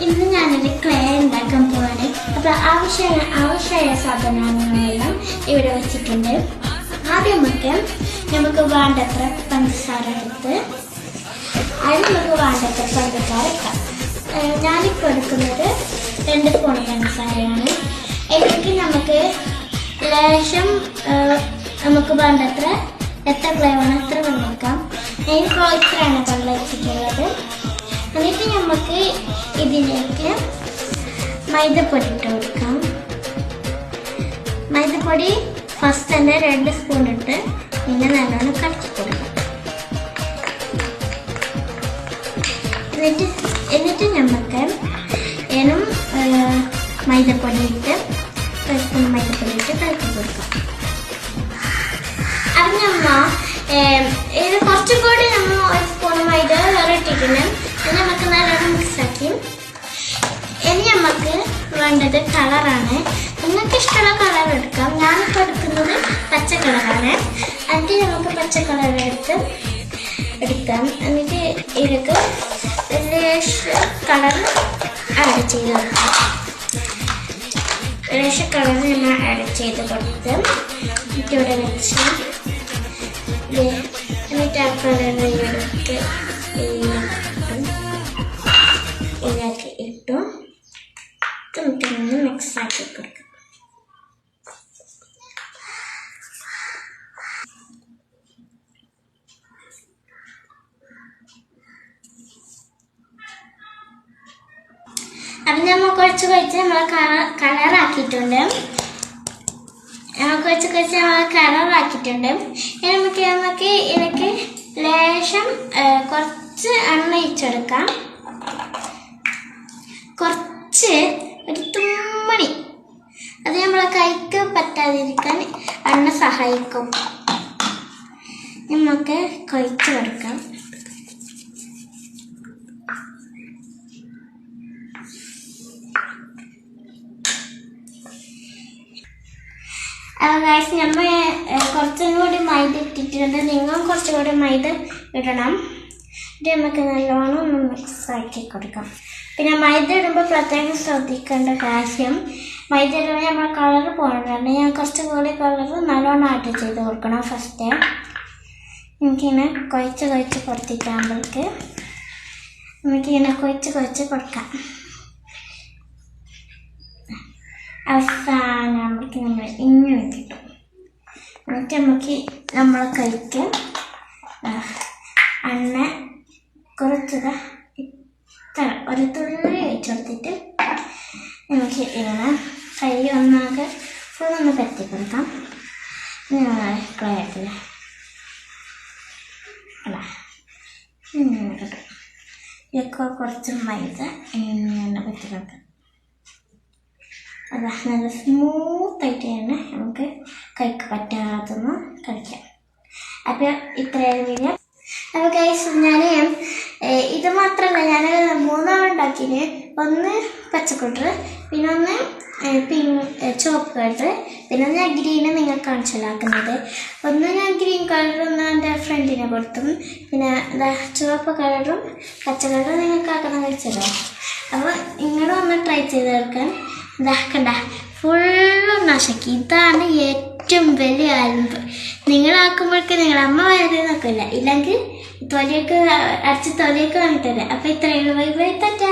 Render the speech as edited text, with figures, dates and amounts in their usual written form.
ഇന്ന് ഞാനൊരു ക്ലേ ഉണ്ടാക്കാൻ പോവാണ്. അപ്പോൾ ആവശ്യമായ സാധനങ്ങളെല്ലാം ഇവിടെ വെച്ചിട്ടുണ്ട്. ആദ്യം നമുക്ക് വേണ്ടത്ര പഞ്ചസാര എടുത്ത് അതിന് നമുക്ക് വേണ്ടത്ര പഞ്ചസാര ഇട്ടാം. ഞാനിപ്പോൾ എടുക്കുന്നത് 2 സ്പൂൺ പഞ്ചസാരയാണ്. എനിക്ക് നമുക്ക് ലേശം നമുക്ക് വേണ്ടത്ര എത്ര ക്ലേ വേണം എത്ര വെള്ളം എടുക്കാം. എനിക്കിപ്പോൾ ഇത്രയാണ് വെള്ളം വെച്ചിട്ടുള്ളത്. എന്നിട്ട് നമുക്ക് ഇതിലേക്ക് മൈദപ്പൊടി ഇട്ട് കൊടുക്കാം. മൈദപ്പൊടി ഫസ്റ്റ് തന്നെ 2 സ്പൂൺ ഇട്ട് പിന്നെ നല്ലോണം കലക്കി കൊടുക്കാം. എന്നിട്ട് നമുക്ക് മൈദപ്പൊടി ഇട്ട് 1 സ്പൂൺ മൈദപ്പൊടി ഇട്ട് കലക്കി കൊടുക്കാം. അത് ഇത് കുറച്ചും കൂടി 1 സ്പൂൺ മൈദ വേറെ ഇട്ടിട്ടുണ്ട്. നമുക്ക് നല്ലോണം മിക്സാക്കി. ഇനി നമുക്ക് വേണ്ടത് കളറാണ്. നിങ്ങൾക്ക് ഇഷ്ടമുള്ള കളർ എടുക്കാം. ഞാനിപ്പോൾ എടുക്കുന്നത് പച്ച കളറാണ്. എന്നിട്ട് നമുക്ക് പച്ച കളർ എടുക്കാം. എന്നിട്ട് ഇതിലേക്ക് കളർ ആഡ് ചെയ്ത് കൊടുക്കാം. കളർ നമ്മൾ ആഡ് ചെയ്ത് കൊടുത്ത് ഇവിടെ വെച്ച് എന്നിട്ട് ആ കളർ എടുത്ത് ഇതിലേക്ക് ഇട്ടു നമുക്കിന്ന് മിക്സ് ആക്കി കൊടുക്കാം. അപ്പം നമ്മൾ കുറച്ച് നമ്മൾ കളറാക്കിയിട്ടുണ്ട്. നമ്മൾ കളറാക്കിയിട്ടുണ്ട്. നമുക്ക് ഇതിലേക്ക് ലേശം കുറച്ച് എണ്ണ ഒഴിച്ചെടുക്കാം. കുറച്ച് ഒരു തുമ്മണി അത് നമ്മളെ കൈക്ക് പറ്റാതിരിക്കാൻ എണ്ണ സഹായിക്കും. നമുക്ക് കുഴച്ച് കൊടുക്കാം. നമ്മൾ കുറച്ചും കൂടി മൈദ ഇട്ടിട്ടുണ്ട്. നിങ്ങൾ കുറച്ചും കൂടി മൈദ ഇടണം. ഇത് നമുക്ക് നല്ലോണം ഒന്ന് മിക്സ് ആക്കി കൊടുക്കാം. പിന്നെ മൈദ ഇടുമ്പോൾ പ്രത്യേകം ശ്രദ്ധിക്കേണ്ട കാര്യം, മൈദ ഇടുമ്പോൾ നമ്മൾ കളർ പോകണമെന്നുണ്ട്. ഞാൻ കുറച്ചും കൂടി കളർ നല്ലോണം ആഡ് ചെയ്ത് കൊടുക്കണം. ഫസ്റ്റ് എനിക്കിങ്ങനെ കുഴച്ച് കൊടുത്തിട്ടാകുമ്പോഴേക്ക് നമുക്കിങ്ങനെ കുഴച്ച് കൊടുക്കാം. അവസാനം നമുക്ക് നമ്മൾ ഇങ്ങനെ കിട്ടും. എന്നിട്ട് നമുക്ക് നമ്മളെ കൈക്ക് എണ്ണ കുറച്ച് ഇത്ര ഒരു തുള്ളി വെച്ചെടുത്തിട്ട് നമുക്ക് ഇങ്ങനെ കൈ ഒന്നാകെ ഫുള്ളൊന്ന് പറ്റി കൊടുക്കാം. ക്ലയറ്റില്ല അല്ല ഇങ്ങനെ കിട്ടും. ഇതൊക്കെ കുറച്ച് മൈദ ഇങ്ങനെ പറ്റി കൊടുക്കാം. അതാ നല്ല സ്മൂത്തായിട്ട് തന്നെ നമുക്ക് കൈക്ക് പറ്റാത്തൊന്ന് കഴിക്കാം. അപ്പോൾ ഇത്രയും വീഡിയോ. അപ്പോൾ ഗൈസ് ഞാൻ ഇത് മാത്രമല്ല, ഞാൻ 3 ഉണ്ടാക്കിയത്. ഒന്ന് പച്ചക്കൂട്ടർ, പിന്നെ ഒന്ന് ചുവപ്പ് കളർ, പിന്നെ ഞാൻ ഗ്രീന് നിങ്ങൾക്ക് കാണിച്ചാലാക്കുന്നത്. ഒന്ന് ഞാൻ ഗ്രീൻ കളർ ഒന്ന് എൻ്റെ ഫ്രണ്ടിനെ കൊടുത്തും, പിന്നെ ചുവപ്പ് കളറും പച്ച കളറും നിങ്ങൾക്ക് ആക്കണം കഴിച്ചല്ലോ. അപ്പോൾ ഇങ്ങനെ ഒന്ന് ട്രൈ ചെയ്ത് എടുക്കാൻ ഇതാക്കണ്ട ഫുള്ളും നാശാക്കി. ഇതാണ് ഏറ്റവും വലിയ അൽമ്പ്. നിങ്ങളാക്കുമ്പോഴേക്ക് നിങ്ങളുടെ അമ്മ വരെ നോക്കില്ല, ഇല്ലെങ്കിൽ തൊലിയൊക്കെ അരച്ച് തൊലിയൊക്കെ വാങ്ങിത്തരാം. അപ്പോൾ ഇത്രയുള്ളൂ. Bye bye, Tata.